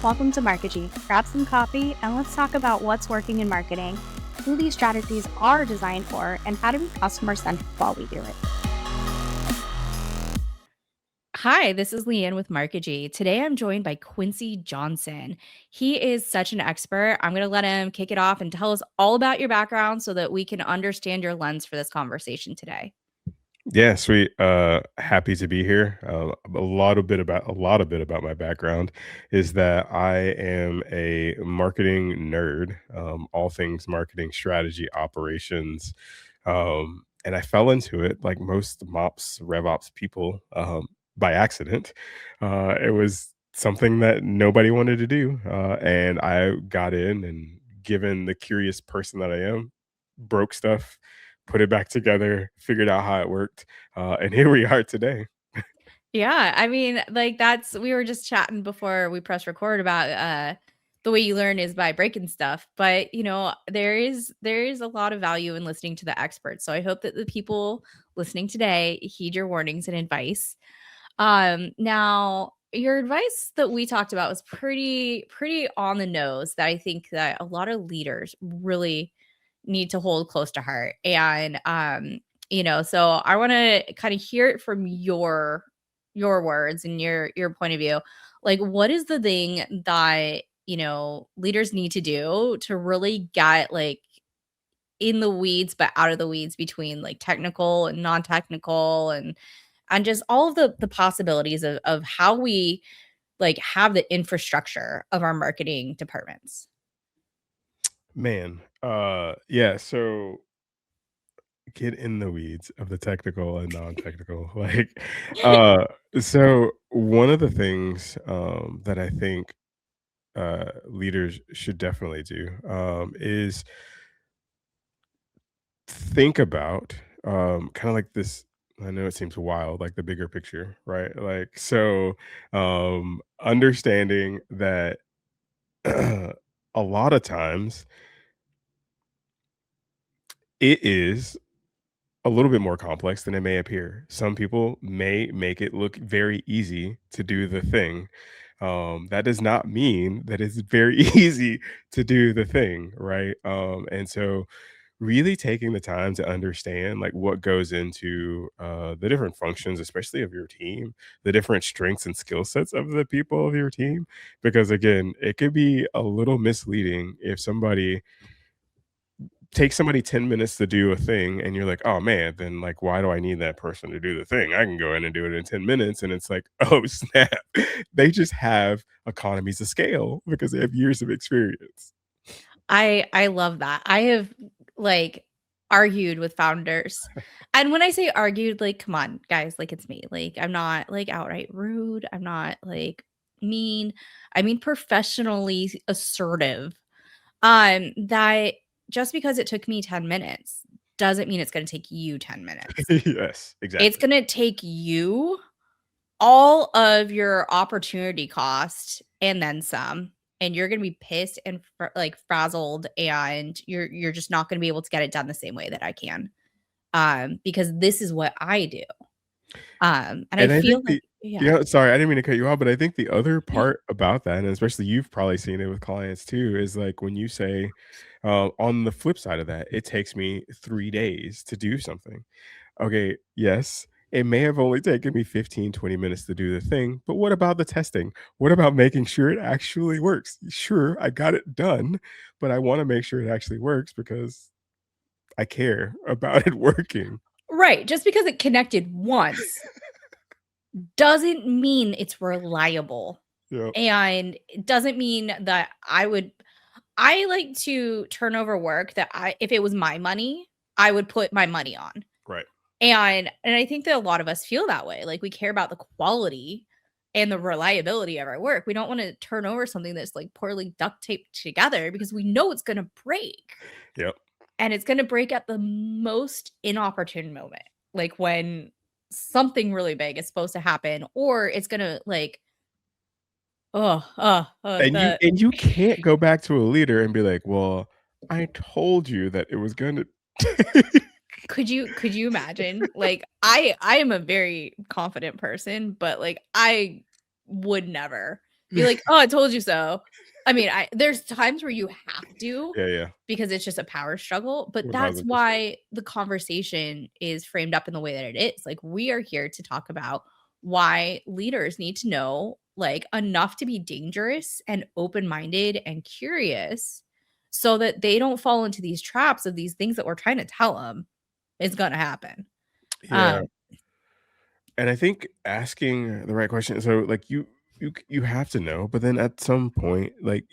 Welcome to Marketing. Grab some coffee and let's talk about what's working in marketing, who these strategies are designed for, and how to be customer-centric while we do it. Hi, this is Leanne with Marketing. Today I'm joined by Quincy Johnson. He is such an expert. I'm going to let him kick it off and tell us all about your background so that we can understand your lens for this conversation today. Yeah, sweet. Happy to be here. A lot of bit about my background is that I am a marketing nerd, all things marketing, strategy, operations, and I fell into it like most MOPS, RevOps people by accident. It was something that nobody wanted to do, and I got in, and given the curious person that I am, broke stuff, put it back together, figured out how it worked, and here we are today. Yeah, I mean, like that's we were just chatting before we press record about the way you learn is by breaking stuff, but there is a lot of value in listening to the experts. So I hope that the people listening today heed your warnings and advice. Now your advice that we talked about was pretty on the nose that I think that a lot of leaders really need to hold close to heart. And so I want to kind of hear it from your words and your point of view. Like what is the thing that, leaders need to do to really get like in the weeds but out of the weeds between like technical and non-technical and just all of the possibilities of how we like have the infrastructure of our marketing departments. Man, yeah, so get in the weeds of the technical and non-technical. Like, uh, so one of the things that I think leaders should definitely do is think about kind of like this. I know it seems wild, like the bigger picture, right? Like, so understanding that a lot of times it is a little bit more complex than it may appear. Some people may make it look very easy to do the thing. That does not mean that it's very easy to do the thing, right? And so really taking the time to understand like what goes into the different functions, especially of your team, the different strengths and skill sets of the people of your team, because again, it could be a little misleading if somebody takes somebody 10 minutes to do a thing and you're like, oh man, then like why do I need that person to do the thing? I can go in and do it in 10 minutes. And it's like, oh snap. They just have economies of scale because they have years of experience. I love that. I have like argued with founders. And when I say argued, like, come on, guys, like it's me. Like, I'm not like outright rude. I'm not like mean. I mean professionally assertive. That just because it took me 10 minutes doesn't mean it's gonna take you 10 minutes. Yes, It's exactly. gonna take you all of your opportunity cost and then some, and you're gonna be pissed and like frazzled, and you're just not gonna be able to get it done the same way that I can, because this is what I do. And I And I think feel like the yeah. yeah, sorry, I didn't mean to cut you off, but I think the other part about that, and especially you've probably seen it with clients too, is like when you say, on the flip side of that, it takes me 3 days to do something. Okay, yes, it may have only taken me 15, 20 minutes to do the thing, but what about the testing? What about making sure it actually works? Sure, I got it done, but I want to make sure it actually works because I care about it working. Right, just because it connected once doesn't mean it's reliable, Yeah, and it doesn't mean that I like to turn over work that I if it was my money, I would put my money on. right. And I think that a lot of us feel that way. Like we care about the quality and the reliability of our work. We don't want to turn over something that's like poorly duct taped together because we know it's going to break. Yep. And it's going to break at the most inopportune moment. Like when something really big is supposed to happen or it's going to like the And you can't go back to a leader and be like, "Well, I told you that it was gonna." could you imagine? Like I am a very confident person, but like I would never. Be like, "Oh, I told you so." I mean, there's times where you have to Yeah, yeah, because it's just a power struggle, but that's 1000%. why the conversation is framed up in the way that it is. Like, we are here to talk about why leaders need to know, like, enough to be dangerous and open-minded and curious so that they don't fall into these traps of these things that we're trying to tell them is gonna happen. Yeah. Um, And I think asking the right question, so like you have to know, but then at some point, like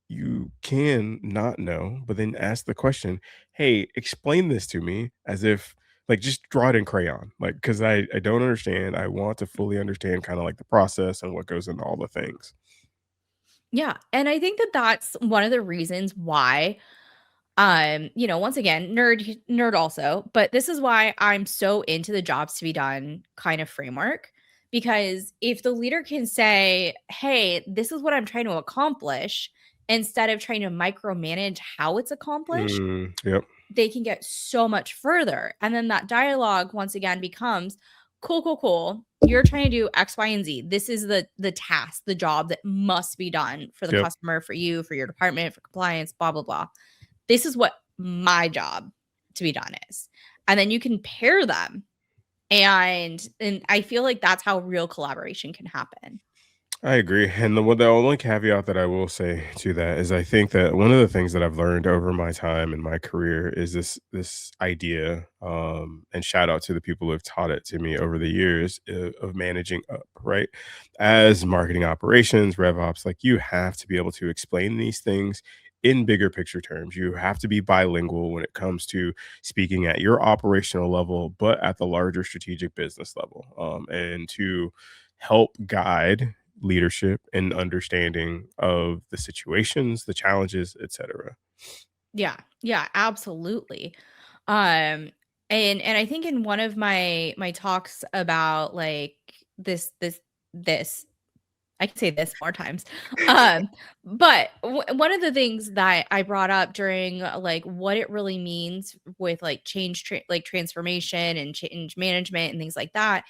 you can not know, but then ask the question, "Hey, explain this to me," as if like just draw it in crayon, like because I don't understand. I want to fully understand kind of like the process and what goes into all the things. yeah, and I think that that's one of the reasons why once again, nerd also, but this is why I'm so into the jobs to be done kind of framework because if the leader can say, "Hey, this is what I'm trying to accomplish," instead of trying to micromanage how it's accomplished, Yep, they can get so much further. And then that dialogue once again becomes, "Cool, cool, cool. You're trying to do X, Y, and Z. This is the task, the job that must be done for the yep. customer, for you, for your department, for compliance, blah blah blah. This is what my job to be done is." And then you can pair them, and I feel like that's how real collaboration can happen. I agree. And the only caveat that I will say to that is I think that one of the things that I've learned over my time in my career is this idea, and shout out to the people who have taught it to me over the years of managing up, right? As marketing operations, rev ops, like you have to be able to explain these things in bigger picture terms. You have to be bilingual when it comes to speaking at your operational level, but at the larger strategic business level, and to help guide leadership and understanding of the situations, the challenges, etc. Yeah. Yeah, absolutely. Um, and I think in one of my talks about like this I can say this more times. But one of the things that I brought up during like what it really means with like like transformation and change management and things like that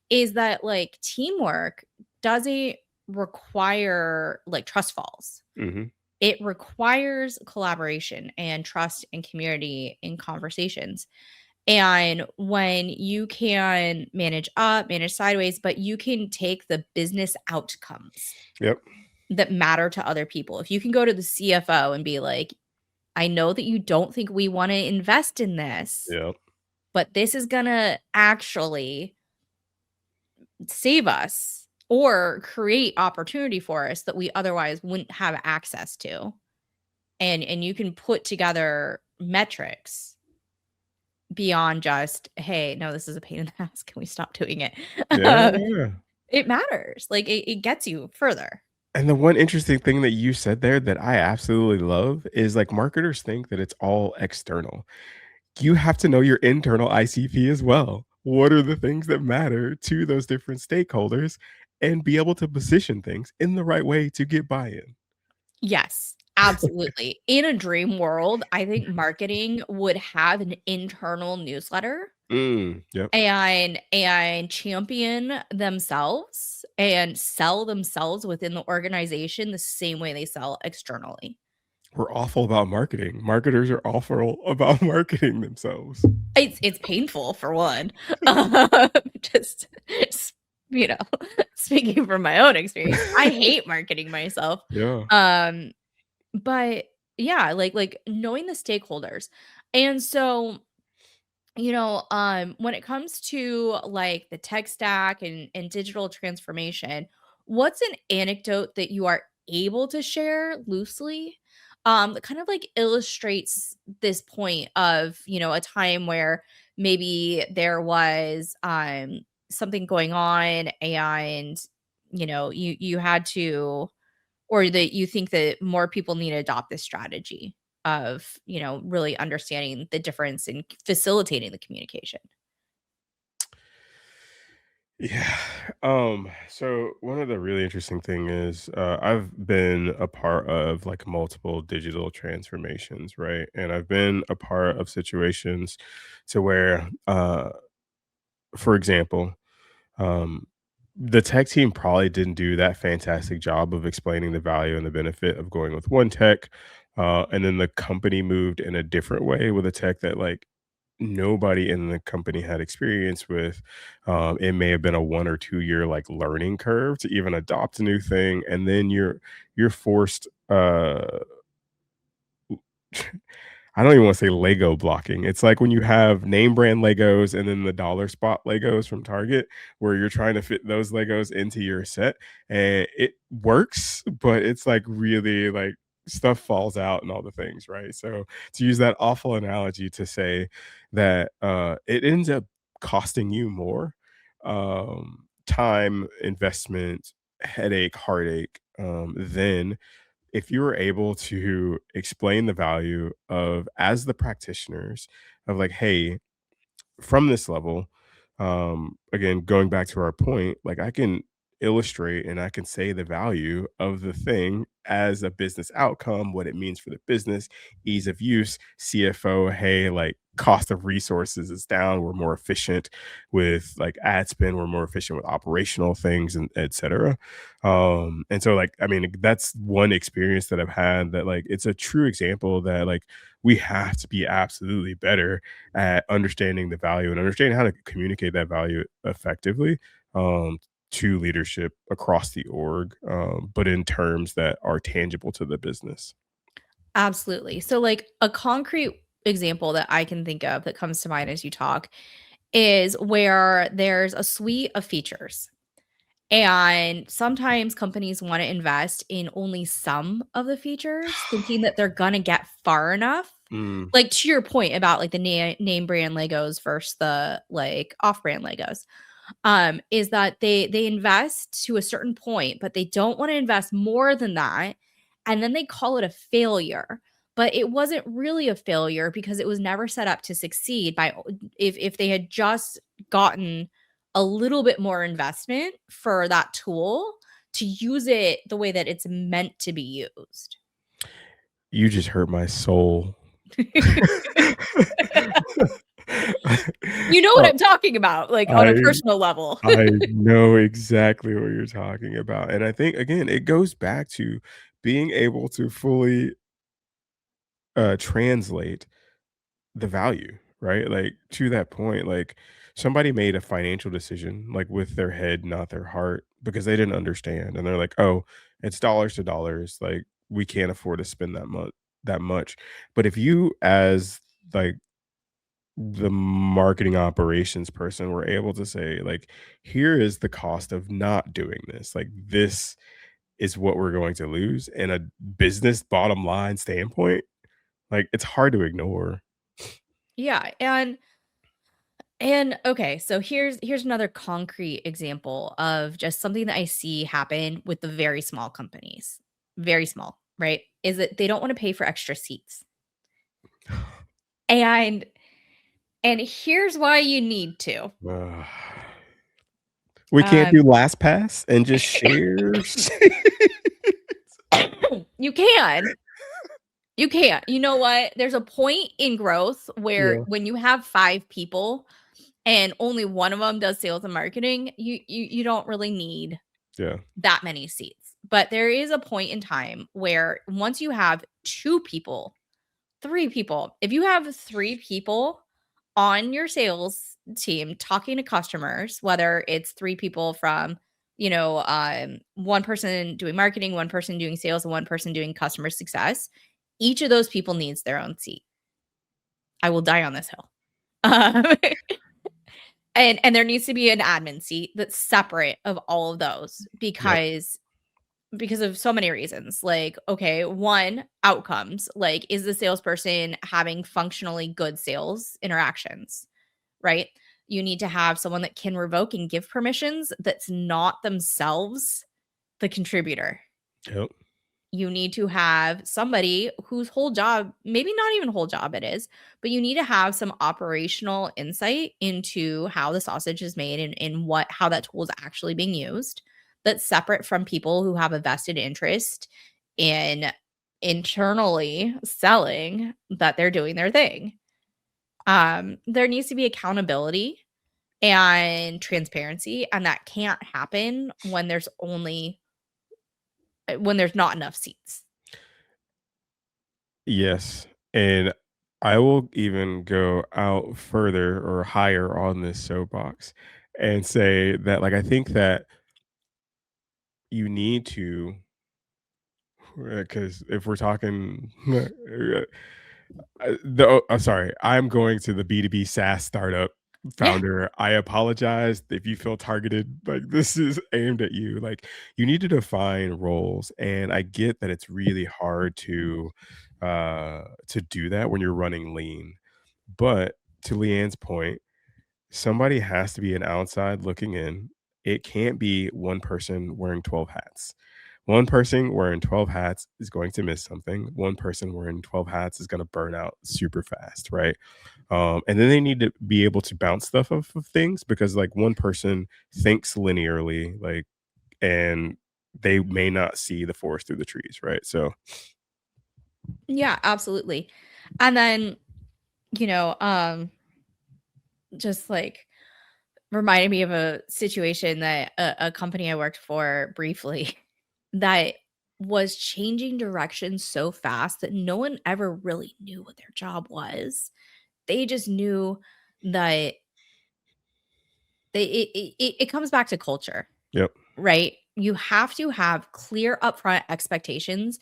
is that like teamwork doesn't require like trust falls. Hmm. It requires collaboration and trust and community in conversations. And when you can manage up, manage sideways, but you can take the business outcomes Yep. that matter to other people. If you can go to the CFO and be like, "I know that you don't think we want to invest in this, Yep. but this is going to actually save us or create opportunity for us that we otherwise wouldn't have access to." And you can put together metrics beyond just, "Hey, no, this is a pain in the ass. Can we stop doing it?" Yeah. Yeah. It matters. Like, it gets you further. And the one interesting thing that you said there that I absolutely love is like marketers think that it's all external. You have to know your internal ICP as well. What are the things that matter to those different stakeholders and be able to position things in the right way to get buy in? Yes, absolutely. In a dream world, I think marketing would have an internal newsletter Yep. and champion themselves and sell themselves within the organization the same way they sell externally. We're awful about marketing. Marketers are awful about marketing themselves. It's painful for one. Just s you know, speaking from my own experience, I hate marketing myself. Yeah. Um, but yeah, like knowing the stakeholders. And so, when it comes to like the tech stack and digital transformation, what's an anecdote that you are able to share loosely that kind of like illustrates this point of, a time where maybe there was something going on and you had to, or that you think that more people need to adopt this strategy of, really understanding the difference in facilitating the communication. Yeah. So one of the really interesting thing is I've been a part of like multiple digital transformations, right? And I've been a part of situations to where for example, um the tech team probably didn't do that fantastic job of explaining the value and the benefit of going with one tech. And then the company moved in a different way with a tech that like nobody in the company had experience with. It may have been a 1 or 2 year like learning curve to even adopt a new thing, and then you're forced. I don't even want to say Lego blocking. It's like when you have name brand Legos and then the dollar spot Legos from Target, where you're trying to fit those Legos into your set, and it works, but it's like really like stuff falls out and all the things, right? So to use that awful analogy to say that it ends up costing you more time, investment, headache, heartache, than if you were able to explain the value of as the practitioners of like, hey, from this level, again, going back to our point, like I can illustrate and I can say the value of the thing as a business outcome, what it means for the business, ease of use, CFO, hey, like cost of resources is down, we're more efficient with like ad spend, we're more efficient with operational things and etc. And so like I mean that's one experience that I've had that like it's a true example that like we have to be absolutely better at understanding the value and understanding how to communicate that value effectively um, to leadership across the org, but in terms that are tangible to the business. Absolutely. So, like, a concrete example that I can think of that comes to mind as you talk is where there's a suite of features. And sometimes companies want to invest in only some of the features, thinking that they're going to get far enough. Mm, Like to your point about like the name brand Legos versus the like off brand Legos, is that they invest to a certain point, but they don't want to invest more than that, and then they call it a failure. But it wasn't really a failure because it was never set up to succeed by if they had just gotten a little bit more investment for that tool to use it the way that it's meant to be used. you just hurt my soul. You know what Uh, I'm talking about, like, on I a personal level. I know exactly what you're talking about, and I think again it goes back to being able to fully translate the value, right? Like to that point, like somebody made a financial decision, like with their head, not their heart, because they didn't understand. And they're like, oh, it's dollars to dollars. Like we can't afford to spend that much. But if you as like the marketing operations person were able to say, like, here is the cost of not doing this. Like this is what we're going to lose in a business bottom line standpoint. Like it's hard to ignore. Yeah, and okay, so here's another concrete example of just something that I see happen with the very small companies. Very small, right? Is that they don't want to pay for extra seats. And and here's why you need to. Ugh. We can't Um do last pass and just share. you can. You can. You know what? There's a point in growth where Yeah, when you have 5 people and only one of them does sales and marketing, you don't really need yeah, that many seats. But there is a point in time where once you have 2 people, 3 people, if you have 3 people on your sales team talking to customers, whether it's 3 people from, one person doing marketing, one person doing sales, and one person doing customer success, each of those people needs their own seat. I will die on this hill. Um, and there needs to be an admin seat that's separate of all of those yep, because of so many reasons. Like, okay, one, outcomes. Like, is the salesperson having functionally good sales interactions, right? You need to have someone that can revoke and give permissions that's not themselves the contributor. yep, You need to have somebody whose whole job, maybe not even whole job it is, but you need to have some operational insight into how the sausage is made and how that tool is actually being used. That's separate from people who have a vested interest in internally selling that they're doing their thing. There needs to be accountability and transparency, and that can't happen when there's not enough seats. Yes, and I will even go out further or higher on this soapbox and say that, like, I think that you need to, because if we're talking, I'm sorry, I'm going to the B2B SaaS startup Yeah. founder. I apologize if you feel targeted. Like, this is aimed at you. Like, you need to define roles, and I get that it's really hard to do that when you're running lean. But to Leanne's point, somebody has to be an outside looking in. It can't be one person wearing 12 hats. One person wearing 12 hats is going to miss something. One person wearing 12 hats is going to burn out super fast, right? And then they need to be able to bounce stuff off of things because, like, one person thinks linearly, like, and they may not see the forest through the trees, right? So, Yeah, absolutely. And then, you know, just like reminded me of a situation that a company I worked for briefly that was changing direction so fast that no one ever really knew what their job was. They just knew that it comes back to culture, yep, right? You have to have clear upfront expectations.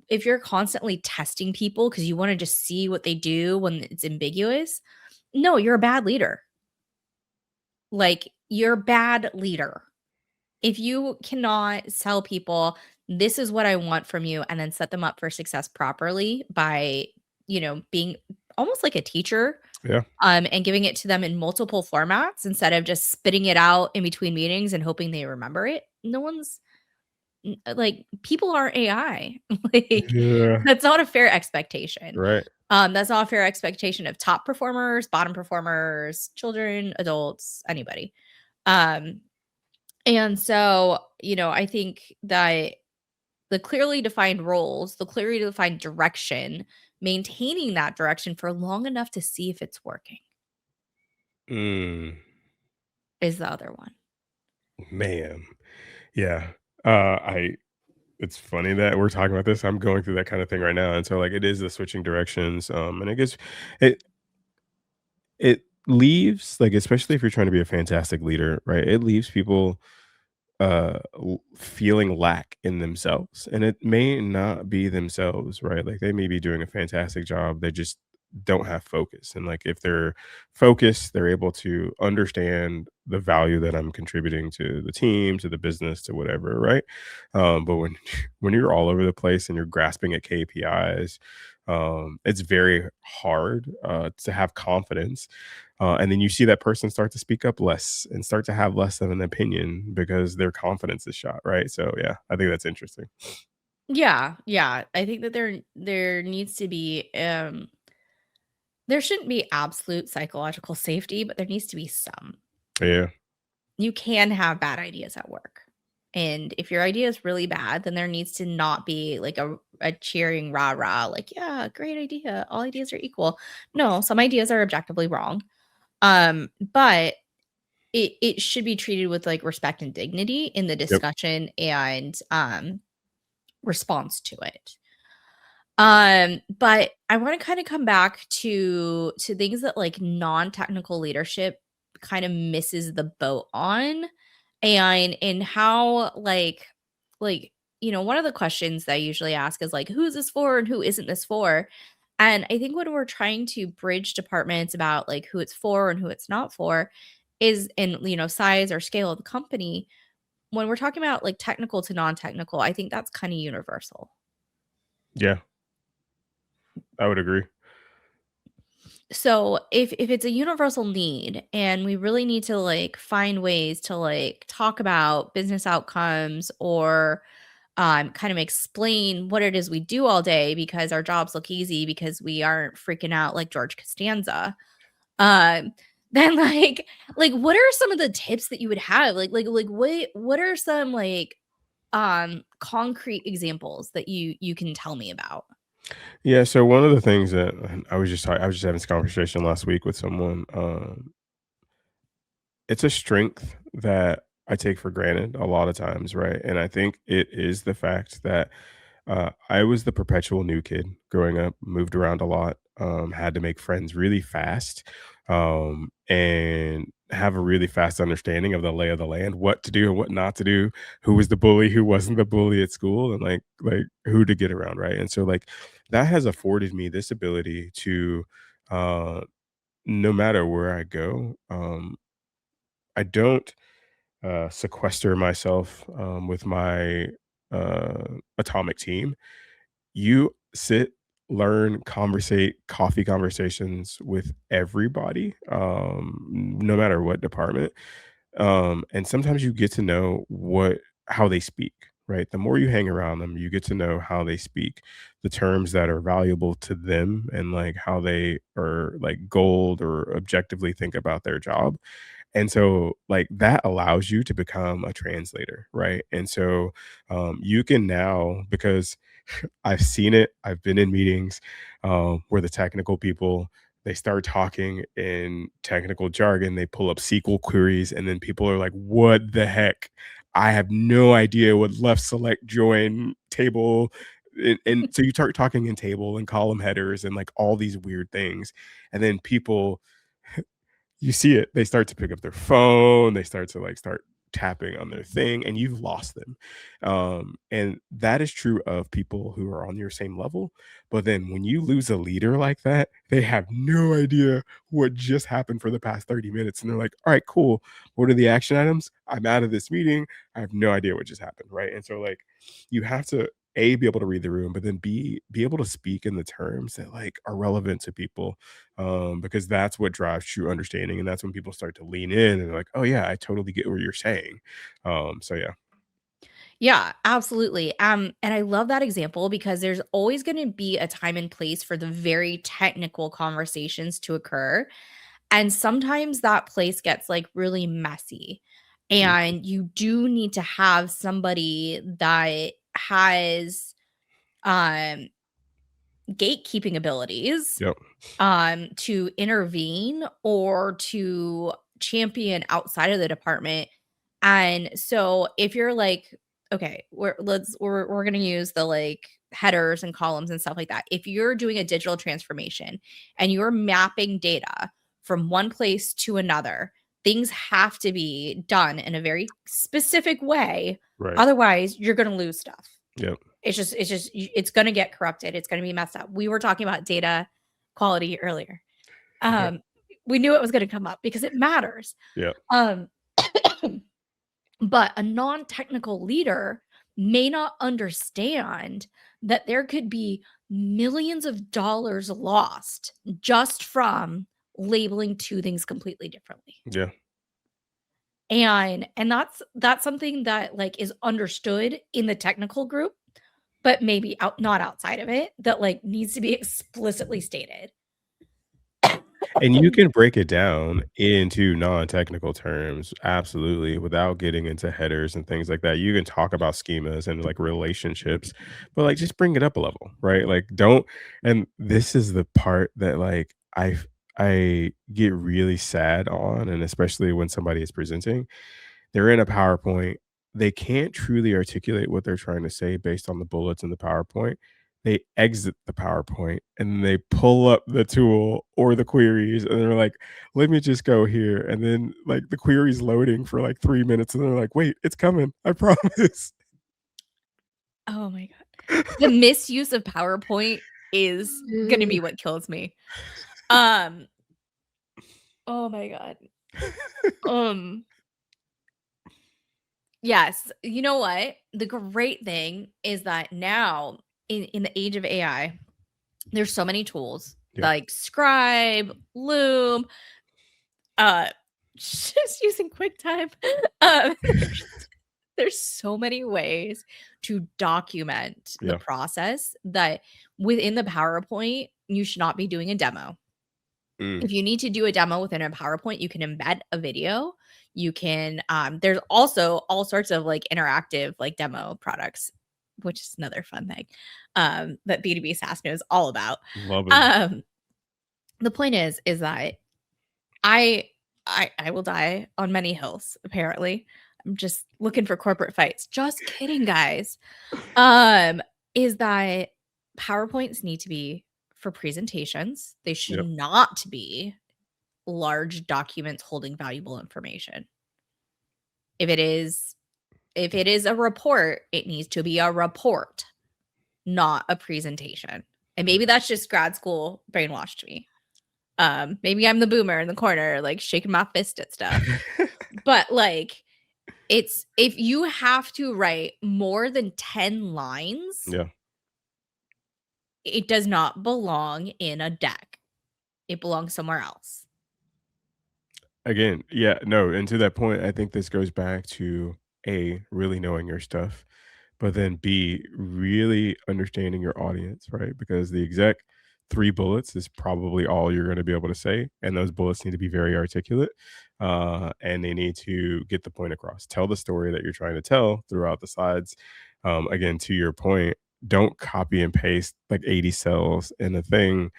If you're constantly testing people because you want to just see what they do when it's ambiguous, no, you're a bad leader. Like, you're a bad leader. If you cannot sell people, this is what I want from you, and then set them up for success properly by, being almost like a teacher, yeah, and giving it to them in multiple formats instead of just spitting it out in between meetings and hoping they remember it. No one's like, people are AI. Like, yeah, that's not a fair expectation. right. That's not a fair expectation of top performers, bottom performers, children, adults, anybody. Um, and so, I think that the clearly defined roles, the clearly defined direction, maintaining that direction for long enough to see if it's working Mm, is the other one. man, yeah. I It's funny that we're talking about this. I'm going through that kind of thing right now, and so, like, it is the switching directions, and it it leaves, like, especially if you're trying to be a fantastic leader, right? It leaves people feeling lack in themselves, and it may not be themselves, right? Like, they may be doing a fantastic job, they just don't have focus, and, like, if they're focused, they're able to understand the value that I'm contributing to the team, to the business, to whatever, right? But when when you're all over the place and you're grasping at KPIs, it's very hard to have confidence, and then you see that person start to speak up less and start to have less of an opinion because their confidence is shot, right? So, yeah, I think that's interesting. Yeah, yeah. I think that there needs to be there shouldn't be absolute psychological safety, but there needs to be some. Yeah. You can have bad ideas at work. And if your idea is really bad, then there needs to not be like a cheering rah rah, like, yeah, great idea. All ideas are equal. No, some ideas are objectively wrong. But it should be treated with like respect and dignity in the Yep. discussion and response to it. But I want to kind of come back to things that like non-technical leadership kind of misses the boat on, and how like one of the questions that I usually ask is like, who is this for and who isn't this for? And I think when we're trying to bridge departments about like who it's for and who it's not for is in size or scale of the company, when we're talking about like technical to non-technical, I think that's kind of universal. Yeah, I would agree. So if it's a universal need and we really need to like find ways to like talk about business outcomes or kind of explain what it is we do all day because our jobs look easy because we aren't freaking out like George Costanza, um then like what are some of the tips that you would have, like what are some like concrete examples that you can tell me about? Yeah, so one of the things that I was just having this conversation last week with someone, it's a strength that I take for granted a lot of times, right? And I think it is the fact that I was the perpetual new kid growing up, moved around a lot, had to make friends really fast, and have a really fast understanding of the lay of the land, what to do and what not to do, who was the bully, who wasn't the bully at school, and like who to get around, right? And so like that has afforded me this ability to uh no matter where I go, I don't sequester myself with my uh, atomic team. You sit, learn, conversate, coffee conversations with everybody, no matter what department. And sometimes you get to know how they speak, right? The more you hang around them, you get to know how they speak, the terms that are valuable to them, and like how they are like gold or objectively think about their job. And so, like, that allows you to become a translator, right? And so, you can now, because I've seen it, I've been in meetings where the technical people, they start talking in technical jargon, they pull up SQL queries, and then people are like, what the heck? I have no idea what left select join table. And so you start talking in table and column headers and like all these weird things. And then people, you see it, they start to pick up their phone, they start to like start tapping on their thing, and you've lost them. And that is true of people who are on your same level. But then when you lose a leader like that, they have no idea what just happened for the past 30 minutes, and they're like, all right, cool, what are the action items? I'm out of this meeting, I have no idea what just happened, right? And so like you have to be able to read the room, but then be able to speak in the terms that like are relevant to people, because that's what drives true understanding, and that's when people start to lean in and they're like, "Oh yeah, I totally get what you're saying." So yeah, Yeah, absolutely. And I love that example because there's always going to be a time and place for the very technical conversations to occur. And sometimes that place gets like really messy. mhm, And you do need to have somebody that has um gatekeeping abilities yep, to intervene or to champion outside of the department. And so if you're like, okay, we're gonna use the like headers and columns and stuff like that. If you're doing a digital transformation and you're mapping data from one place to another, things have to be done in a very specific way. right, Otherwise, you're gonna lose stuff. yep, It's gonna get corrupted, it's gonna be messed up. We were talking about data quality earlier. Um, we knew it was gonna come up because it matters. yeah, Um, but a non-technical leader may not understand that there could be millions of dollars lost just from labeling 2 things completely differently. yeah. And that's something that, like, is understood in the technical group, but maybe not outside of it, that, like, needs to be explicitly stated. And you can break it down into non-technical terms, absolutely, without getting into headers and things like that. You can talk about schemas and like relationships, but like just bring it up a level, right? Like don't, and this is the part that like I get really sad on, and especially when somebody is presenting, they're in a PowerPoint. They can't truly articulate what they're trying to say based on the bullets in the PowerPoint. They exit the PowerPoint and they pull up the tool or the queries and they're like, let me just go here. And then like the query's loading for like 3 minutes and they're like, wait, it's coming. I promise. Oh my god. The misuse of PowerPoint is gonna be what kills me. Um, oh my god. Um, yes, you know what? The great thing is that now in the age of AI, there's so many tools Yeah. like Scribe, Loom, uh, just using QuickTime. There's so many ways to document the Yeah. process that within the PowerPoint, you should not be doing a demo. Mm, If you need to do a demo within a PowerPoint, you can embed a video. You can there's also all sorts of like interactive like demo products, which is another fun thing that B2B SaaS knows all about. love it. Um the point is that I I will die on many hills, apparently. I'm just looking for corporate fights. Just kidding, guys. Um, is that PowerPoints need to be for presentations. They should Yep. not be large documents holding valuable information. If it is a report, it needs to be a report, not a presentation. And maybe that's just grad school brainwashed me. Maybe I'm the boomer in the corner, like shaking my fist at stuff. But like, it's if you have to write more than 10 lines, Yeah. it does not belong in a deck. It belongs somewhere else. Again, yeah, no, and to that point, I think this goes back to A, really knowing your stuff, but then B, really understanding your audience, right? Because the exact 3 bullets is probably all you're gonna be able to say, and those bullets need to be very articulate, and they need to get the point across. Tell the story that you're trying to tell throughout the slides. Again, to your point, don't copy and paste like 80 cells in a thing.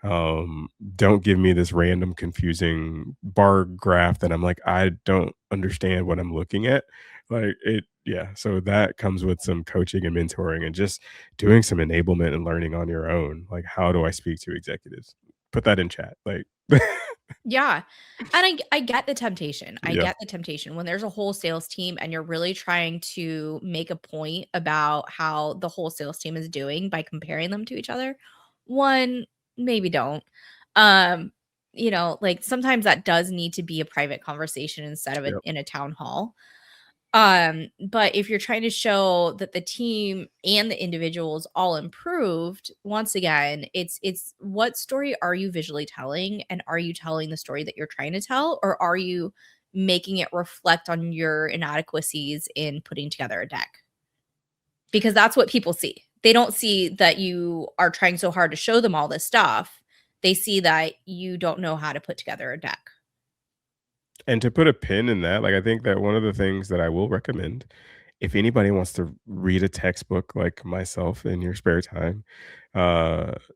Don't give me this random confusing bar graph that I'm like, I don't understand what I'm looking at. Like it, yeah. So that comes with some coaching and mentoring and just doing some enablement and learning on your own. Like, how do I speak to executives? Put that in chat. Like, Yeah. And I get the temptation. I yeah, get the temptation when there's a whole sales team and you're really trying to make a point about how the whole sales team is doing by comparing them to each other. One, maybe don't. Um, like sometimes that does need to be a private conversation instead of yeah. in a town hall. But if you're trying to show that the team and the individuals all improved, once again, it's what story are you visually telling, and are you telling the story that you're trying to tell, or are you making it reflect on your inadequacies in putting together a deck? Because that's what people see. They don't see that you are trying so hard to show them all this stuff. They see that you don't know how to put together a deck. And to put a pin in that, like, I think that one of the things that I will recommend, if anybody wants to read a textbook like myself in your spare time,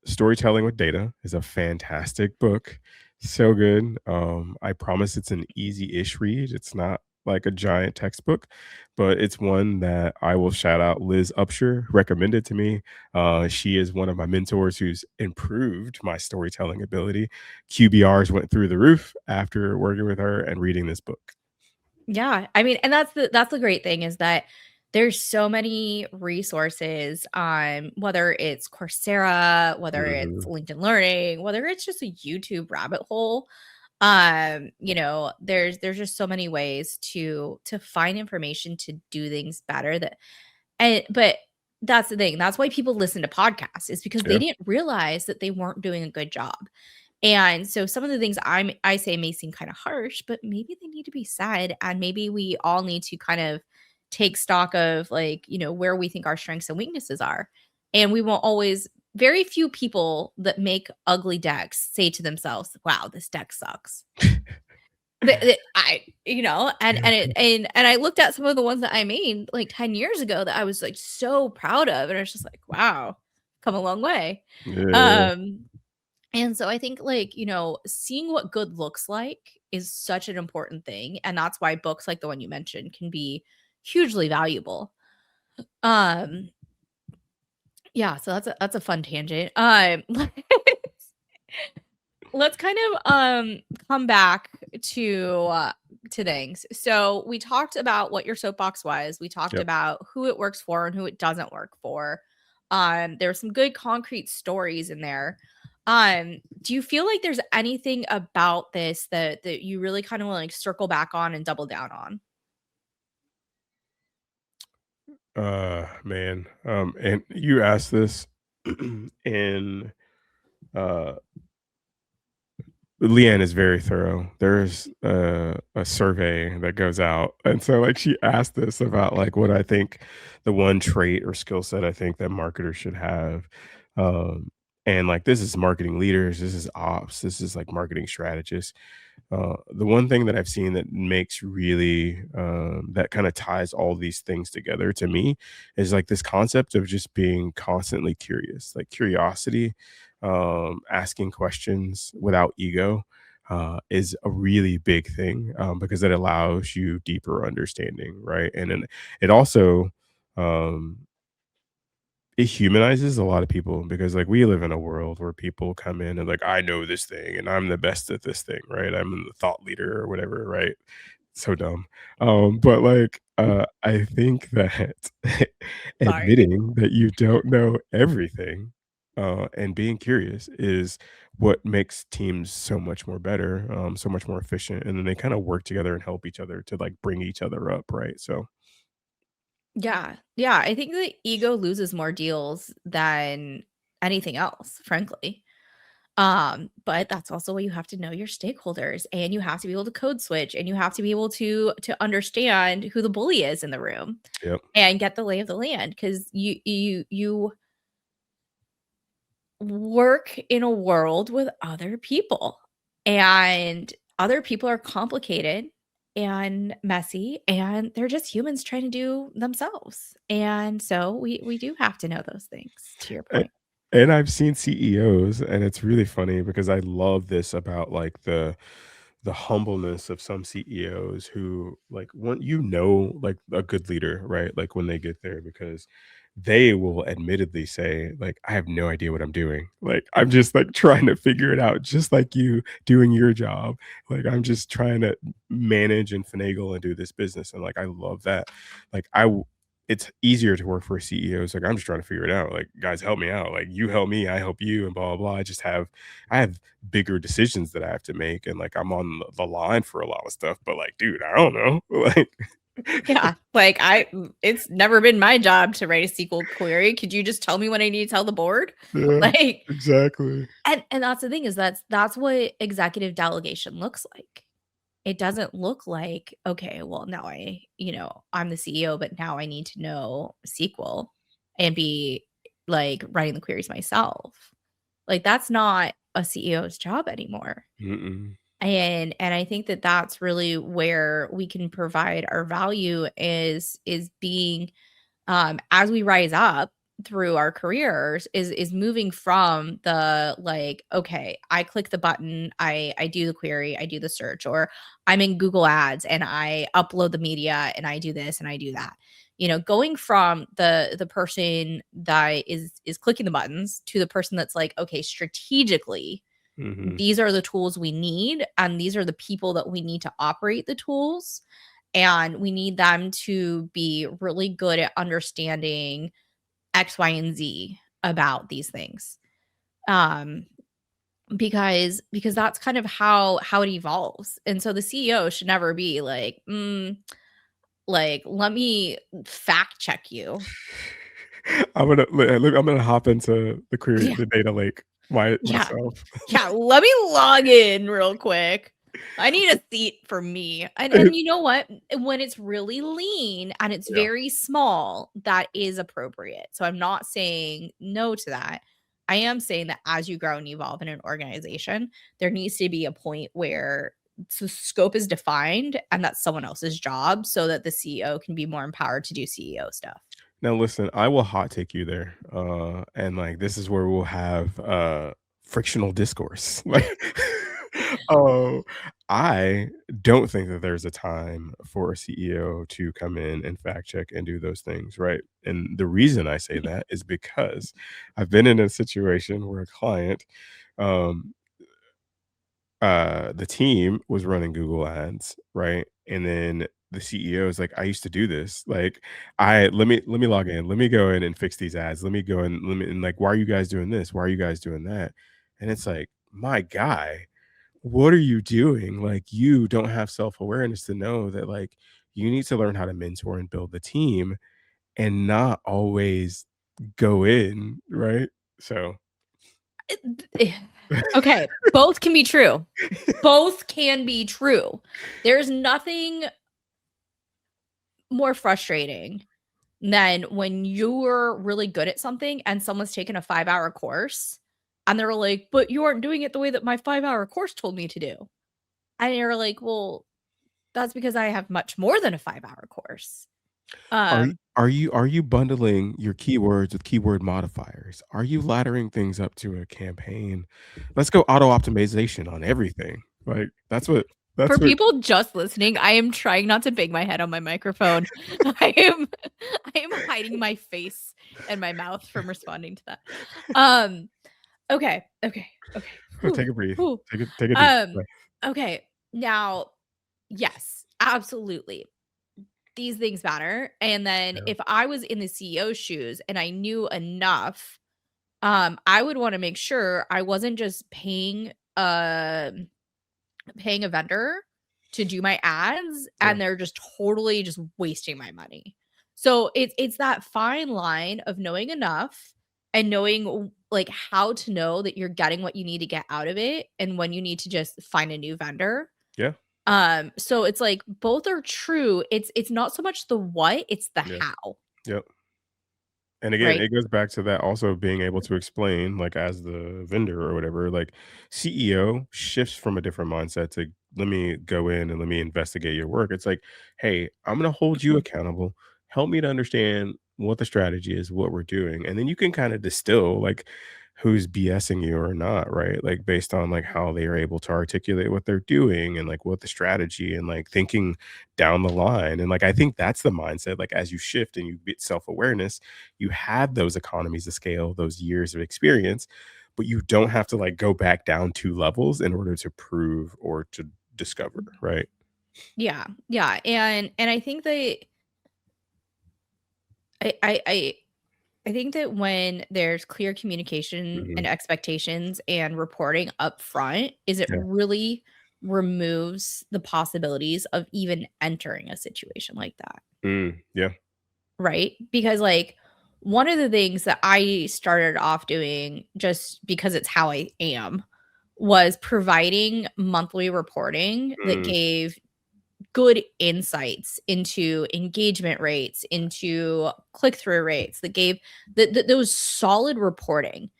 Storytelling with Data is a fantastic book. So good. I promise it's an easy-ish read. It's not like a giant textbook, but it's one that I will shout out Liz Upshur recommended to me. She is one of my mentors who's improved my storytelling ability. QBRs went through the roof after working with her and reading this book. Yeah, I mean, and that's the great thing is that there's so many resources on whether it's Coursera, whether it's Mhm. LinkedIn Learning, whether it's just a YouTube rabbit hole. There's just so many ways to find information to do things better but that's the thing. That's why people listen to podcasts is because they Yeah. didn't realize that they weren't doing a good job. And so some of the things I say may seem kind of harsh, but maybe they need to be said. And maybe we all need to kind of take stock of like, where we think our strengths and weaknesses are. And we won't always, very few people that make ugly decks say to themselves, wow, this deck sucks. And I looked at some of the ones that I made like 10 years ago that I was like so proud of. And I was just like, wow, come a long way. Yeah. Um, and so I think like, seeing what good looks like is such an important thing. And that's why books like the one you mentioned can be hugely valuable. Um, yeah, so that's a fun tangent. Let's kind of come back to things. So we talked about what your soapbox was. We talked Yep. about who it works for and who it doesn't work for. There were some good concrete stories in there. Do you feel like there's anything about this that you really kind of want to like circle back on and double down on? Man. And you asked this in uh Leanne is very thorough. There's a survey that goes out, and so like she asked this about like what I think the one trait or skill set I think that marketers should have, and like this is marketing leaders, this is ops, this is like marketing strategists. The one thing that I've seen that makes really that kind of ties all these things together to me is like this concept of just being constantly curious, like curiosity, asking questions without ego. is a really big thing, because it allows you deeper understanding, right? And then it also, um, it humanizes a lot of people because like we live in a world where people come in and like I know this thing and I'm the best at this thing, right? I'm the thought leader or whatever, right? So dumb. But like I think that Sorry. admitting that you don't know everything and being curious is what makes teams so much more better, so much more efficient, and then they kind of work together and help each other to like bring each other up, right? So Yeah. Yeah, I think the ego loses more deals than anything else, frankly. But that's also why you have to know your stakeholders and you have to be able to code switch and you have to be able to understand who the bully is in the room yep. and get the lay of the land because you work in a world with other people and other people are complicated and messy and they're just humans trying to do themselves. And so we do have to know those things to your A point. and I've seen CEOs, and it's really funny because I love this about, like, the humbleness of some CEOs who, like, when like, a good leader, right? Like, when they get there because they will admittedly say, like, "I have no idea what I'm doing." Like, "I'm just, like, trying to figure it out just like you doing your job. Like, I'm just trying to manage and finagle and do this business," and, like, I love that. Like, it's easier to work for a CEO. It's like, "I'm just trying to figure it out. Like, guys, help me out. Like, you help me, I help you, and blah, blah, blah." I have bigger decisions that I have to make, and, like, I'm on the line for a lot of stuff, but, like, dude, I don't know. Like Yeah, like it's never been my job to write a SQL query. Could you just tell me what I need to tell the board? Yeah, Like, exactly. and that's the thing is that's what executive delegation looks like. It doesn't look like, okay, well, now I'm the CEO, but now I need to know SQL and be like writing the queries myself. Like that's not a CEO's job anymore. Mm-mm. And I think that that's really where we can provide our value is being as we rise up through our careers is moving from the like, okay, I click the button, I do the query, I do the search, or I'm in Google Ads and I upload the media and I do this and I do that. Going from the person that is clicking the buttons to the person that's like, okay, strategically Mhm. these are the tools we need and these are the people that we need to operate the tools and we need them to be really good at understanding X, Y, and Z about these things. Um, because that's kind of how it evolves. And so the CEO should never be like, like, let me fact check you. I'm gonna hop into Yeah. the data lake Yeah. myself. Yeah, let me log in real quick. I need a seat for me. And you know what? When it's really lean and it's Yeah. very small, that is appropriate. So I'm not saying no to that. I am saying that as you grow and evolve in an organization, there needs to be a point where scope is defined and that's someone else's job so that the CEO can be more empowered to do CEO stuff. Now listen, I will hot take you there, and, like, this is where we'll have, frictional discourse. Like, oh, I don't think that there's a time for a CEO to come in and fact check and do those things, right? And the reason I say that is because I've been in a situation where a client, um the team was running Google Ads, right? And then the CEO is like, "I used to do this. Like, I let me log in. Let me go in and fix these ads. Let me go and let me and like, why are you guys doing this? Why are you guys doing that?" And it's like, "My guy, what are you doing? Like, you don't have self-awareness to know that like you need to learn how to mentor and build the team and not always go in, right?" So, Okay, both can be true. Both can be true. There's nothing more frustrating than when you're really good at something and someone's taken a 5-hour course and they're like, "But you aren't doing it the way that my 5-hour course told me to do." And you're like, "Well, that's because I have much more than a 5-hour course." Um, are you bundling your keywords with keyword modifiers? Are you laddering things up to a campaign? Let's go auto optimization on everything. Like For that's what people just listening, I am trying not to bang my head on my microphone. I am I am hiding my face and my mouth from responding to that. Um, okay. take Whew, a breathe. whew. Take a deep Um, breath. okay. Now, yes, absolutely. These things matter. And then Yeah. if I was in the CEO's shoes and I knew enough, I would want to make sure I wasn't just paying a vendor to do my ads Yeah. and they're just totally just wasting my money. So it's that fine line of knowing enough and knowing like how to know that you're getting what you need to get out of it and when you need to just find a new vendor. Yeah. So it's like both are true. It's not so much the what, it's the Yeah. how, Yep. And again, right? it goes back to that also being able to explain, like, as the vendor or whatever, like, CEO shifts from a different mindset to, "Let me go in and let me investigate your work." It's like, "Hey, I'm gonna hold you Mhm. accountable. Help me to understand what the strategy is, what we're doing." And then you can kinda distill, like, who's BSing you or not, right? Like, based on, like, how they are able to articulate what they're doing and, like, what the strategy and, like, thinking down the line. And, like, I think that's the mindset, like, as you shift and you get self-awareness, you have those economies of scale, those years of experience, but you don't have to like go back down 2 levels in order to prove or to discover, right? Yeah. Yeah. And I think that I I I I think that when there's clear communication Mhm. and expectations and reporting up front, is it Yeah. really removes the possibilities of even entering a situation like that, Yeah. right? Because like one of the things that I started off doing just because it's how I am was providing monthly reporting that Mm. gave good insights into engagement rates, into click-through rates, that gave those solid reporting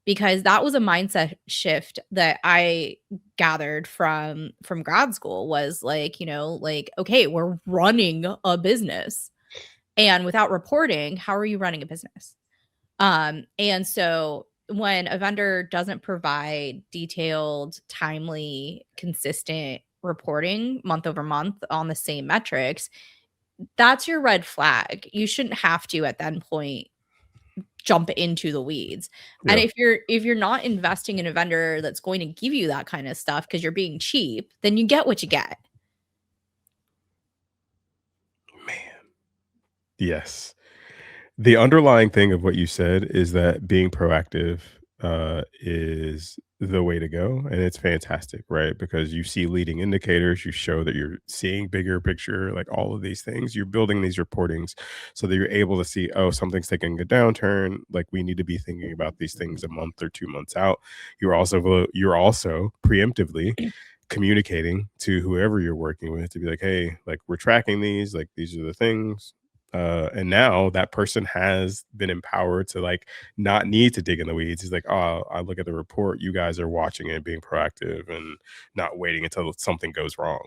because that was a mindset shift that I gathered from grad school was like, like, okay, we're running a business. And without reporting, how are you running a business? And so when a vendor doesn't provide detailed, timely, consistent reporting month over month on the same metrics, that's your red flag. You shouldn't have to at that point jump into the weeds. And Yeah. if you're not investing in a vendor that's going to give you that kind of stuff because you're being cheap, then you get what you get. Man. Yes. The underlying thing of what you said is that being proactive, is the way to go, and it's fantastic, right? Because you see leading indicators, you show that you're seeing bigger picture, like all of these things. You're building these reportings so that you're able to see, oh, something's taking a downturn. Like we need to be thinking about these things a month or 2 months out. You're also preemptively communicating to whoever you're working with to be like, hey, like we're tracking these, like these are the things. And now that person has been empowered to like not need to dig in the weeds. He's like, oh, I look at the report. You guys are watching it, being proactive, and not waiting until something goes wrong.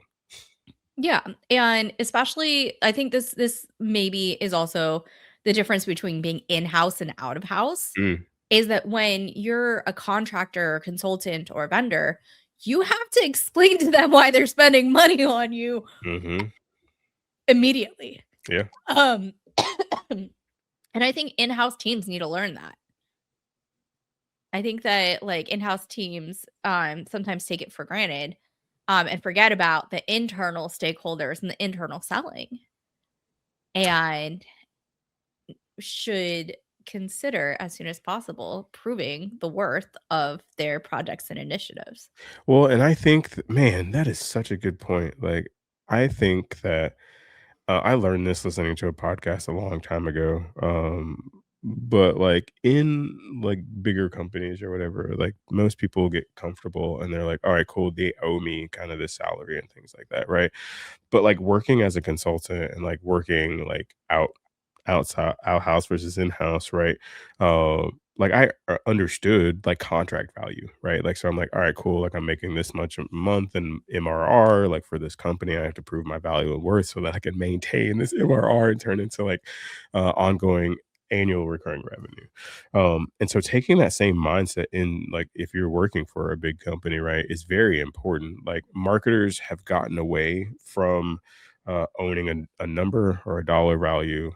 Yeah, and especially I think this maybe is also the difference between being in-house and out of house, Mm, is that when you're a contractor or consultant or a vendor, you have to explain to them why they're spending money on you hmm. immediately. Yeah. Um, and I think in-house teams need to learn that. I think that like in-house teams sometimes take it for granted and forget about the internal stakeholders and the internal selling. And should consider as soon as possible proving the worth of their projects and initiatives. Well, and I think, man, that is such a good point. Like, I think that I learned this listening to a podcast a long time ago. But like in like bigger companies or whatever, like most people get comfortable and they're like, all right, cool, they owe me kind of this salary and things like that, right? But like working as a consultant and like working like outside outhouse versus in-house, right? Like I understood like contract value, right? Like so I'm like, all right, cool. Like I'm making this much a month in MRR. Like for this company, I have to prove my value and worth so that I can maintain this MRR and turn into like ongoing annual recurring revenue. And so taking that same mindset in, like, if you're working for a big company, right, is very important. Like, marketers have gotten away from owning a number or a dollar value.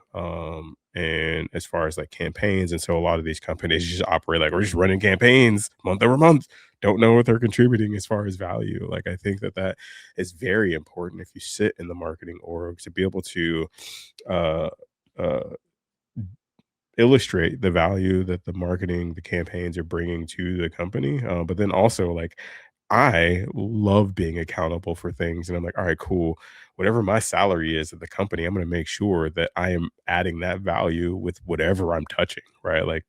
And as far as like campaigns, and so a lot of these companies just operate like we're just running campaigns month over month, don't know what they're contributing as far as value. Like, I think that that is very important if you sit in the marketing org to be able to uh, uh, illustrate the value that the marketing, the campaigns are bringing to the company. But then also, like, I love being accountable for things. And I'm like, all right, cool. Whatever my salary is at the company, I'm going to make sure that I am adding that value with whatever I'm touching, right? Like,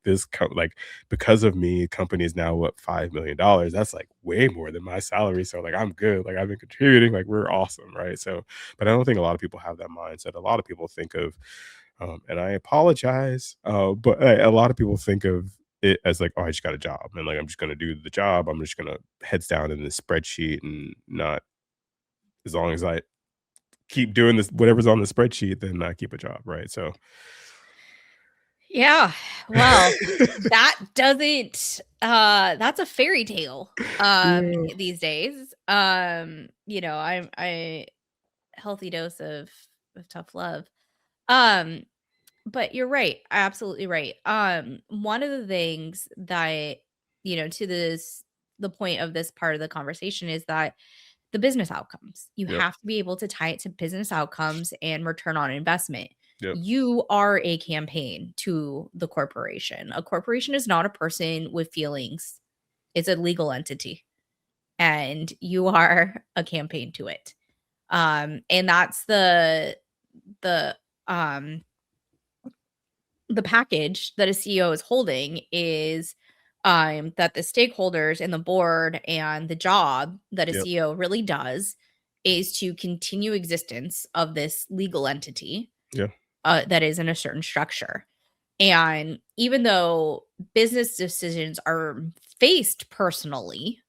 like, because of me, company is now what, $5 million. That's like way more than my salary. So, like, I'm good. Like, I've been contributing. Like, we're awesome, right? So, but I don't think a lot of people have that mindset. A lot of people think of, and I apologize, but a lot of people think of it as like, oh, I just got a job, and like I'm just gonna do the job. I'm just gonna heads down in this spreadsheet, and not, as long as I keep doing this, whatever's on the spreadsheet, then I keep a job, right? So, Yeah. Well, that doesn't that's a fairy tale yeah, these days. I healthy dose of tough love. Um but you're right. Absolutely right. One of the things that, to the point of this part of the conversation is that the business outcomes. You yep, have to be able to tie it to business outcomes and return on investment. yep, You are a campaign to the corporation. A corporation is not a person with feelings. It's a legal entity, and you are a campaign to it. And that's the um the package that a CEO is holding is that the stakeholders and the board, and the job that a yep, CEO really does is to continue existence of this legal entity yeah, that is in a certain structure. And even though business decisions are faced personally,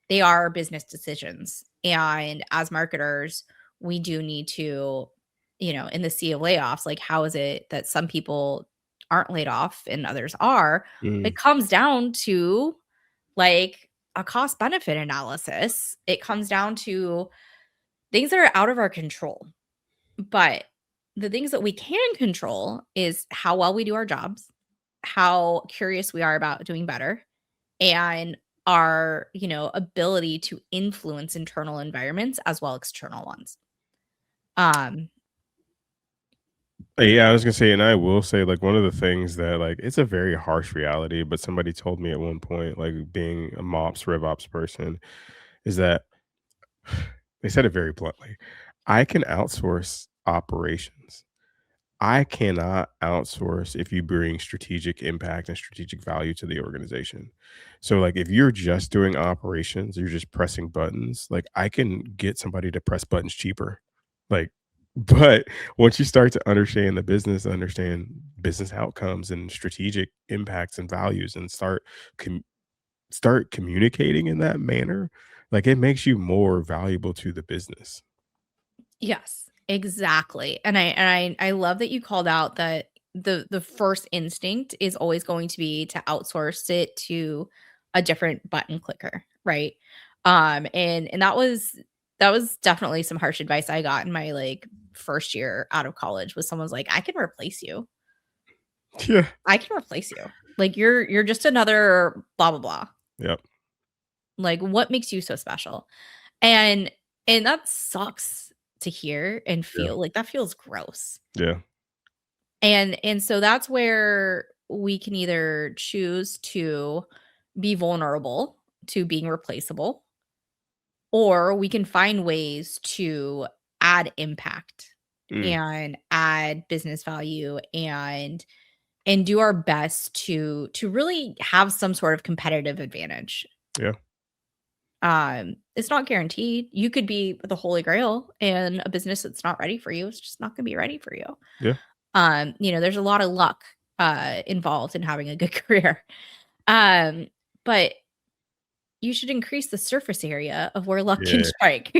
they are business decisions. And as marketers, we do need to, in the sea of layoffs, like, how is it that some people aren't laid off and others are? mm, It comes down to, like, a cost benefit analysis. It comes down to things that are out of our control. But the things that we can control is how well we do our jobs, how curious we are about doing better, and our, ability to influence internal environments as well as external ones. Um, Yeah, I was gonna say, and I will say, like, one of the things that, like, it's a very harsh reality, but somebody told me at one point, like, being a MOPS, RevOps person, is that they said it very bluntly. I can outsource operations. I cannot outsource if you bring strategic impact and strategic value to the organization. So, like, if you're just doing operations, you're just pressing buttons, like, I can get somebody to press buttons cheaper. Like, but once you start to understand the business, understand business outcomes and strategic impacts and values, and com- start communicating in that manner, like, it makes you more valuable to the business. yes, exactly. And I love that you called out that the first instinct is always going to be to outsource it to a different button clicker, right? And that was definitely some harsh advice I got in my, like, first year out of college. Was someone's like, I can replace you. Yeah. I can replace you. Like, you're just another blah blah blah. Yep. Like, what makes you so special? And and that sucks to hear and Yeah. feel. Like, that feels gross. Yeah. And so that's where we can either choose to be vulnerable to being replaceable, or we can find ways to add impact Mm. and add business value, and do our best to really have some sort of competitive advantage. Yeah. It's not guaranteed. You could be the holy grail, and a business that's not ready for you is just not gonna be ready for you. Yeah. There's a lot of luck involved in having a good career. Um, but you should increase the surface area of where luck can Yeah. strike.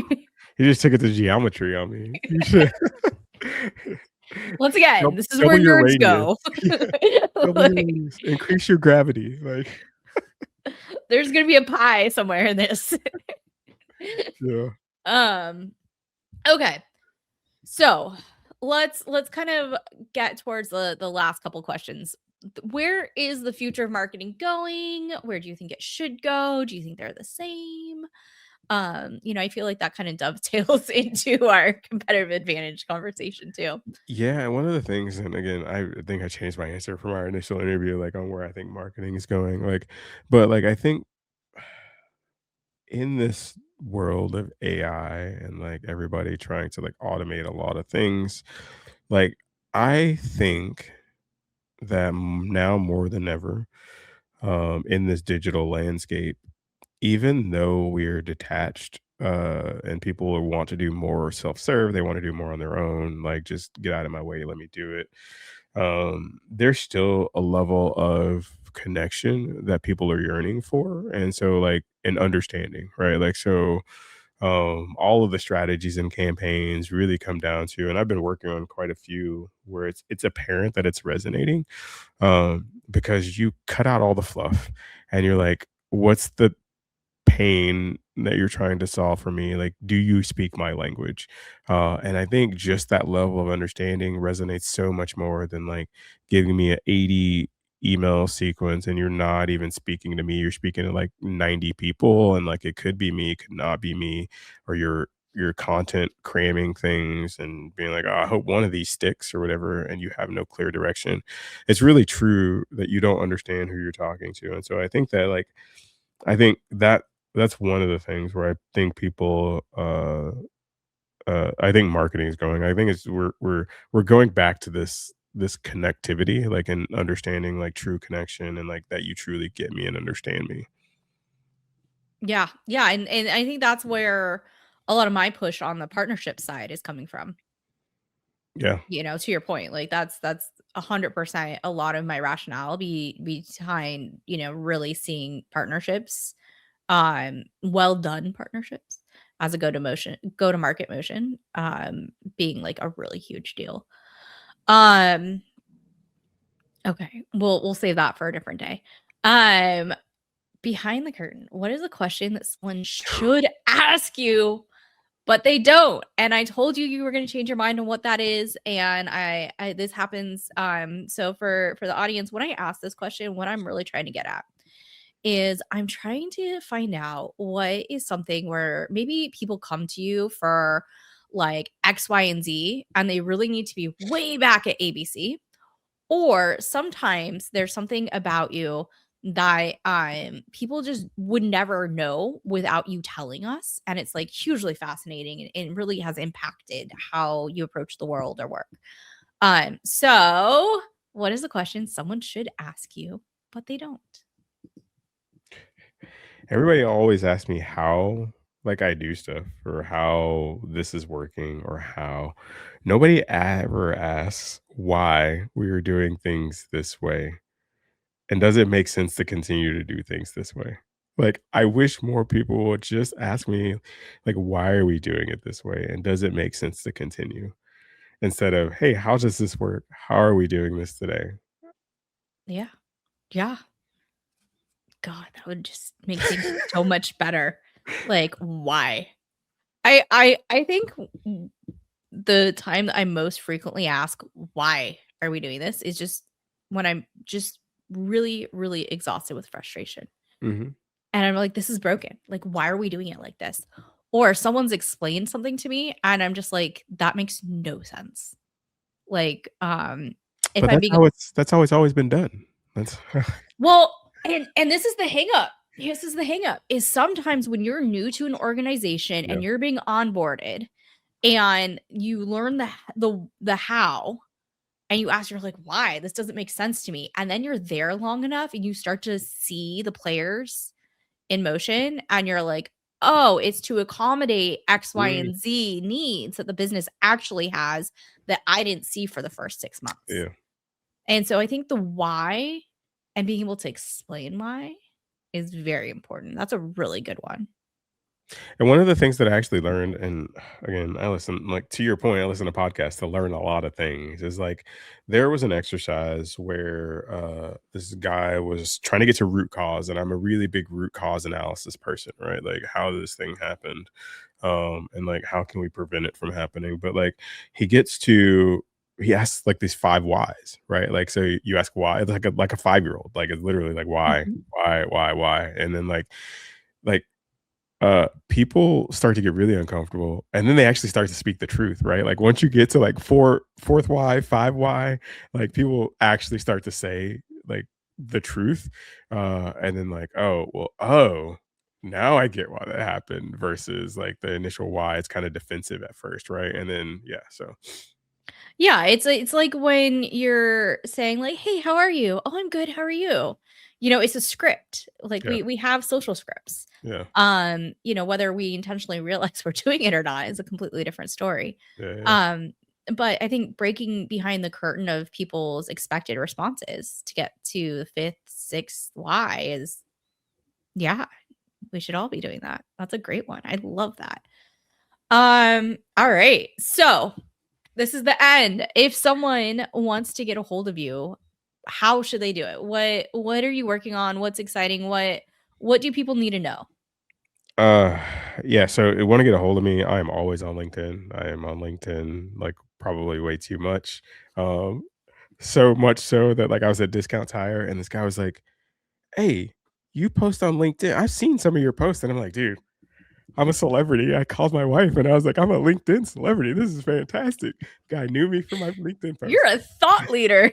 You just took it to geometry on me. You should. Once again, Double this is where double your nerds radius. go. Double your Like, radius. Increase your gravity, like there's gonna be a pie somewhere in this. yeah. Um, okay. So let's kind of get towards the last couple questions. Where is the future of marketing going? Where do you think it should go? Do you think they're the same? I feel like that kind of dovetails into our competitive advantage conversation too. Yeah, one of the things, and again, I think I changed my answer from our initial interview, like, on where I think marketing is going, like but, like, I think in this world of AI and, like, everybody trying to, like, automate a lot of things, like, I think that now more than ever, in this digital landscape, even though we're detached, and people want to do more self-serve, they wanna do more on their own, like, "Just get out of my way, let me do it." There's still a level of connection that people are yearning for, and so, like, an understanding, right? Like, so, all of the strategies and campaigns really come down to and I've been working on quite a few where it's apparent that it's resonating, because you cut out all the fluff, and you're like, "What's the pain that you're trying to solve for me? Like, do you speak my language?" And I think just that level of understanding resonates so much more than like giving me a 80 email sequence and you're not even speaking to me. You're speaking to like 90 people, and like it could be me, it could not be me, or your content cramming things and being like, oh, I hope one of these sticks or whatever, and you have no clear direction. It's really true that you don't understand who you're talking to. And so I think that like I think that that's one of the things where I think people, I think marketing is going. I think it's we're going back to this connectivity, like, and understanding, like, true connection and, like, that you truly get me and understand me. Yeah. Yeah. And I think that's where a lot of my push on the partnership side is coming from. Yeah. To your point, like that's 100% a lot of my rationale behind, really seeing partnerships, well done partnerships as a go to market motion, being like a really huge deal. Um, okay, we'll save that for a different day. Um, Behind the curtain, what is a question that someone should ask you but they don't? And I told you were going to change your mind on what that is, and I this happens. So for the audience, when I ask this question, what I'm really trying to get at is I'm trying to find out what is something where maybe people come to you for like X, Y, and Z, and they really need to be way back at ABC, or sometimes there's something about you that people just would never know without you telling us, and it's like hugely fascinating and really has impacted how you approach the world or work. So what is the question someone should ask you but they don't? Everybody always asks me how, like, I do stuff or how this is working or how nobody ever asks why we are doing things this way. And does it make sense to continue to do things this way? Like, I wish more people would just ask me, like, why are we doing it this way? And does it make sense to continue? Instead of, hey, how does this work? How are we doing this today? Yeah. Yeah. God, that would just make things so much better. Like, why? I think the time that I most frequently ask, "Why are we doing this?" is just when I'm just really, really exhausted with frustration. Mhm. And I'm like, "This is broken. Like, why are we doing it like this?" Or someone's explained something to me, and I'm just like, "That makes no sense." Like, if But I'm being that's how it's always been done. That's well, and this is the hang up. This is the hang up, is sometimes when you're new to an organization yeah. and you're being onboarded and you learn the how, and you ask, you're like, why? This doesn't make sense to me. And then you're there long enough and you start to see the players in motion and you're like, oh, it's to accommodate X, Y, Mm, and Z needs that the business actually has that I didn't see for the first 6 months. yeah. And so I think the why and being able to explain why is very important. That's a really good one. And one of the things that I actually learned, and again, I listen, like to your point, I listen to podcasts to learn a lot of things. Is like there was an exercise where this guy was trying to get to root cause, and I'm a really big root cause analysis person, right? Like how this thing happened, and like how can we prevent it from happening? But like he gets to he asks like these five whys, right? Like so you ask why, it's like a 5-year-old, like it's literally like Mhm. why, and then like people start to get really uncomfortable, and then they actually start to speak the truth, right? Like once you get to like fourth why, 5 why, like people actually start to say like the truth, and then like, oh well, oh, now I get why that happened, versus like the initial why. It's kind of defensive at first, right? And then yeah, so Yeah, it's like when you're saying like, "Hey, how are you?" "Oh, I'm good. How are you?" It's a script. Like yeah, we have social scripts. yeah, Whether we intentionally realize we're doing it or not is a completely different story. yeah, yeah. Um, but I think breaking behind the curtain of people's expected responses to get to the 5th, 6th why is yeah, we should all be doing that. That's a great one. I love that. All right. So this is the end. If someone wants to get a hold of you, how should they do it? What are you working on? What's exciting? What do people need to know? Uh, yeah, so you wanna get a hold of me, I am always on LinkedIn. I am on LinkedIn, like, probably way too much. Um, so much so that, like, I was at Discount Tire, and this guy was like, "Hey, you post on LinkedIn. I've seen some of your posts." And I'm like, "Dude, I'm a celebrity." I called my wife, and I was like, "I'm a LinkedIn celebrity. This is fantastic." Guy knew me from my LinkedIn You're post. a thought leader.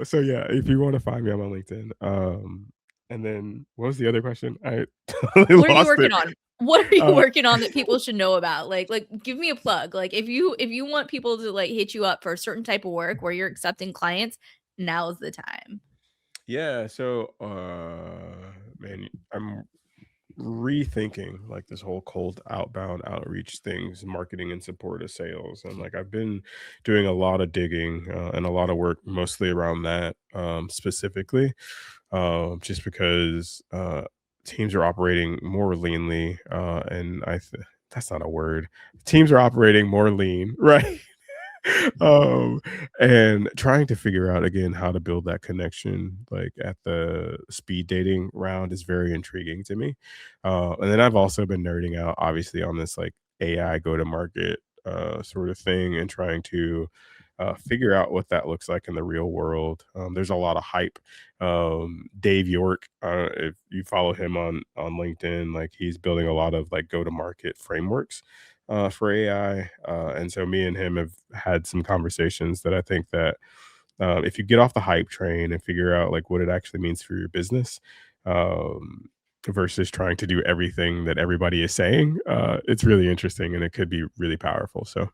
So yeah, if you wanna find me, I'm on LinkedIn. And then what was the other question? I totally What are you lost working it. on? What are you Uh working on that people should know about? Like give me a plug. Like if you want people to like hit you up for a certain type of work where you're accepting clients, now's the time. Yeah, so man, I'm rethinking like this whole cold outbound outreach things, marketing and support of sales. And like I've been doing a lot of digging and a lot of work mostly around that specifically, just because teams are operating more leanly, and that's not a word. Teams are operating more lean, right? um and trying to figure out again how to build that connection like at the speed dating round is very intriguing to me. And then I've also been nerding out obviously on this like AI go to market sort of thing, and trying to figure out what that looks like in the real world. There's a lot of hype. Dave York, if you follow him on LinkedIn, like he's building a lot of like go to market frameworks for AI. And so me and him have had some conversations that I think that if you get off the hype train and figure out like what it actually means for your business, um, versus trying to do everything that everybody is saying, it's really interesting and it could be really powerful. So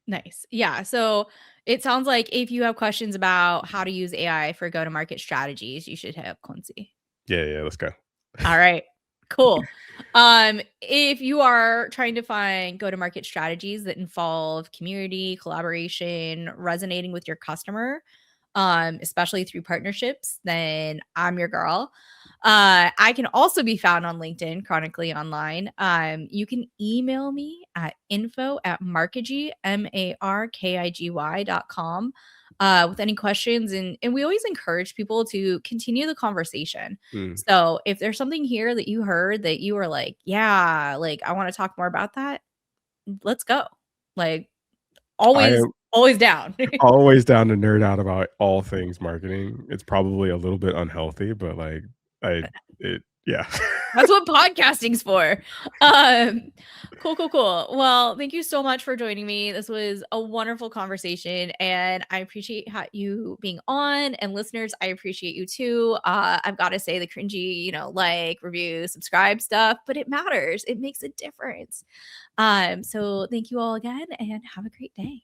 Nice. Yeah. So it sounds like if you have questions about how to use AI for go to market strategies, you should hit up Quincy. yeah, yeah, let's go. All right. Cool. If you are trying to find go to market strategies that involve community, collaboration, resonating with your customer, especially through partnerships, then I'm your girl. I can also be found on LinkedIn, chronically online. You can email me at info@markigy, markigy.com, with any questions. And we always encourage people to continue the conversation. Mm. So if there's something here that you heard that you were like, yeah, like I want to talk more about that, let's go. Like I always, am always down. always down to nerd out about all things marketing. It's probably a little bit unhealthy, but like I it yeah. That's what podcasting's for. Um, cool. Well, thank you so much for joining me. This was a wonderful conversation, and I appreciate you being on. And listeners, I appreciate you too. I've got to say the cringy, like, review, subscribe stuff, but it matters. It makes a difference. So thank you all again, and have a great day.